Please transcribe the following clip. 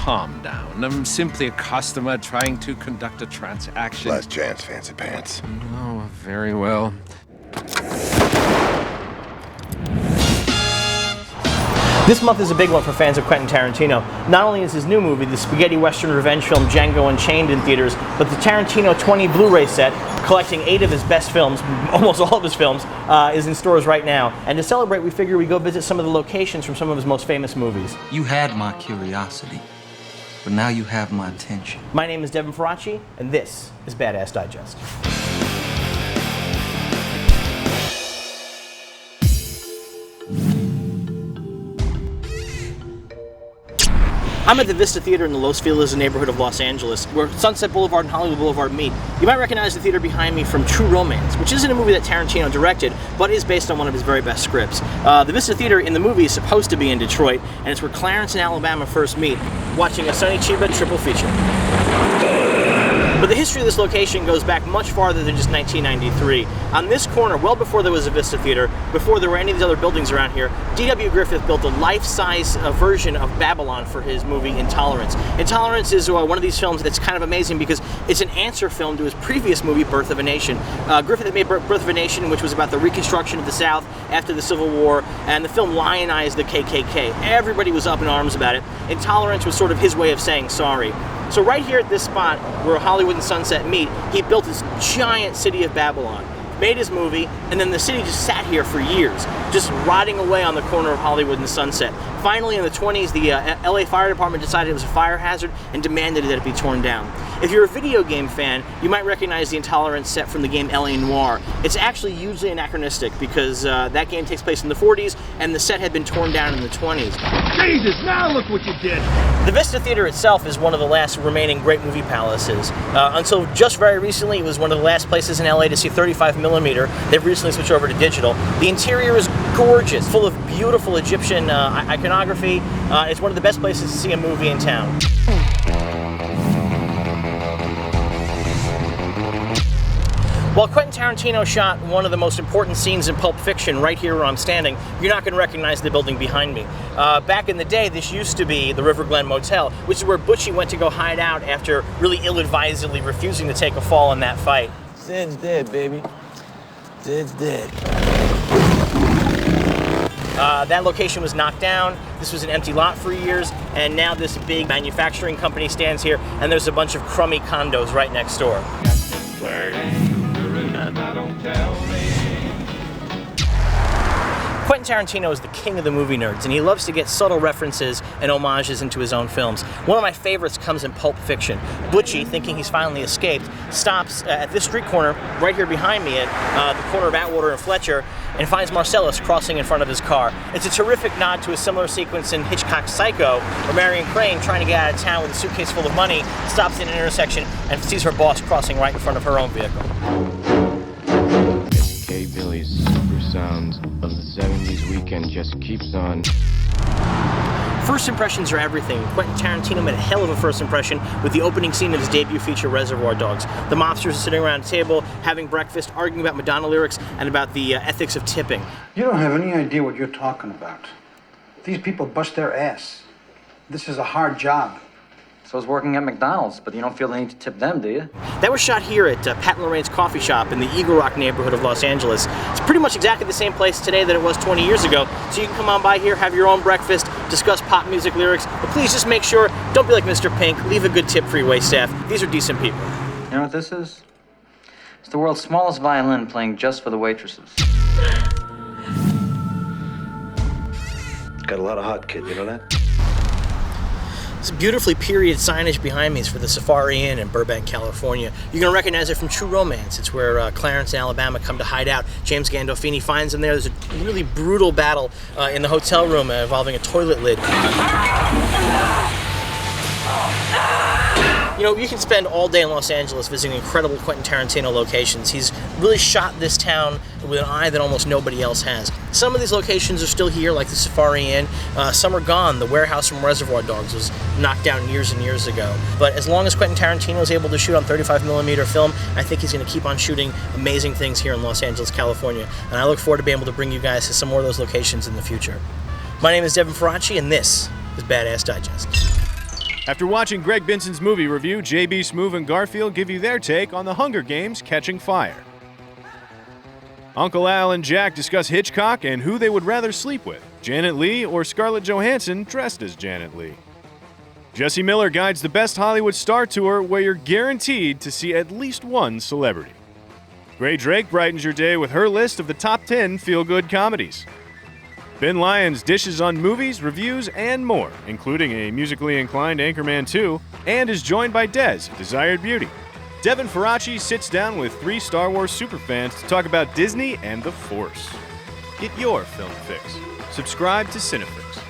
calm down. I'm simply a customer trying to conduct a transaction. Last chance, fancy pants. Oh, very well. This month is a big one for fans of Quentin Tarantino. Not only is his new movie, the spaghetti western revenge film Django Unchained, in theaters, but the Tarantino 20 Blu-ray set, collecting 8 of his best films, almost all of his films, is in stores right now. And to celebrate, we figure we go visit some of the locations from some of his most famous movies. You had my curiosity, but now you have my attention. My name is Devin Faraci, and this is Badass Digest. I'm at the Vista Theater in the Los Feliz neighborhood of Los Angeles, where Sunset Boulevard and Hollywood Boulevard meet. You might recognize the theater behind me from True Romance, which isn't a movie that Tarantino directed, but is based on one of his very best scripts. The Vista Theater in the movie is supposed to be in Detroit, and it's where Clarence and Alabama first meet, watching a Sonny Chiba triple feature. But the history of this location goes back much farther than just 1993. On this corner, well before there was a Vista Theater, before there were any of these other buildings around here, D.W. Griffith built a life-size version of Babylon for his movie Intolerance. Intolerance is one of these films that's kind of amazing because it's an answer film to his previous movie, Birth of a Nation. Griffith had made Birth of a Nation, which was about the reconstruction of the South after the Civil War, and the film lionized the KKK. Everybody was up in arms about it. Intolerance was sort of his way of saying sorry. So right here at this spot where Hollywood and Sunset meet, he built this giant city of Babylon, made his movie, and then the city just sat here for years, just rotting away on the corner of Hollywood and Sunset. Finally, in the 20s, the LA Fire Department decided it was a fire hazard and demanded that it be torn down. If you're a video game fan, you might recognize the Intolerance set from the game LA Noire. It's actually hugely anachronistic because that game takes place in the 40s and the set had been torn down in the 20s. Jesus, now look what you did! The Vista Theater itself is one of the last remaining great movie palaces. Until just very recently, it was one of the last places in LA to see 35mm. They've recently switched over to digital. The interior is gorgeous, full of beautiful Egyptian iconography. It's one of the best places to see a movie in town. While Quentin Tarantino shot one of the most important scenes in Pulp Fiction right here where I'm standing, you're not going to recognize the building behind me. Back in the day, this used to be the River Glen Motel, which is where Butchie went to go hide out after really ill-advisedly refusing to take a fall in that fight. Sid's dead, baby. Sid's dead. That location was knocked down. This was an empty lot for years, and now this big manufacturing company stands here, and there's a bunch of crummy condos right next door. Quentin Tarantino is the king of the movie nerds, and he loves to get subtle references and homages into his own films. One of my favorites comes in Pulp Fiction. Butchie, thinking he's finally escaped, stops at this street corner right here behind me at the corner of Atwater and Fletcher, and finds Marcellus crossing in front of his car. It's a terrific nod to a similar sequence in Hitchcock's Psycho, where Marion Crane, trying to get out of town with a suitcase full of money, stops in an intersection and sees her boss crossing right in front of her own vehicle. K. Billy's super sounds of the 70s weekend just keeps on. First impressions are everything. Quentin Tarantino made a hell of a first impression with the opening scene of his debut feature, Reservoir Dogs. The mobsters are sitting around a table, having breakfast, arguing about Madonna lyrics and about the ethics of tipping. You don't have any idea what you're talking about. These people bust their ass. This is a hard job. So I was working at McDonald's, but you don't feel the need to tip them, do you? That was shot here at Pat and Lorraine's coffee shop in the Eagle Rock neighborhood of Los Angeles. It's pretty much exactly the same place today that it was 20 years ago, so you can come on by here, have your own breakfast, discuss pop music lyrics, but please just make sure, don't be like Mr. Pink, leave a good tip for your waitstaff. These are decent people. You know what this is? It's the world's smallest violin playing just for the waitresses. Got a lot of hot kid, you know that? This beautifully period signage behind me is for the Safari Inn in Burbank, California. You're going to recognize it from True Romance. It's where Clarence and Alabama come to hide out. James Gandolfini finds them there. There's a really brutal battle in the hotel room involving a toilet lid. You know, you can spend all day in Los Angeles visiting incredible Quentin Tarantino locations. He's really shot this town with an eye that almost nobody else has. Some of these locations are still here, like the Safari Inn. Some are gone. The warehouse from Reservoir Dogs was knocked down years and years ago. But as long as Quentin Tarantino is able to shoot on 35mm film, I think he's going to keep on shooting amazing things here in Los Angeles, California. And I look forward to being able to bring you guys to some more of those locations in the future. My name is Devin Faraci, and this is Badass Digest. After watching Greg Binson's movie review, JB Smoove and Garfield give you their take on The Hunger Games: Catching Fire. Uncle Al and Jack discuss Hitchcock and who they would rather sleep with, Janet Leigh or Scarlett Johansson dressed as Janet Leigh. Jesse Miller guides the Best Hollywood Star Tour, where you're guaranteed to see at least one celebrity. Gray Drake brightens your day with her list of the top 10 feel-good comedies. Ben Lyons dishes on movies, reviews, and more, including a musically inclined Anchorman 2, and is joined by Dez, Desired Beauty. Devin Faraci sits down with 3 Star Wars superfans to talk about Disney and the Force. Get your film fix. Subscribe to CineFix.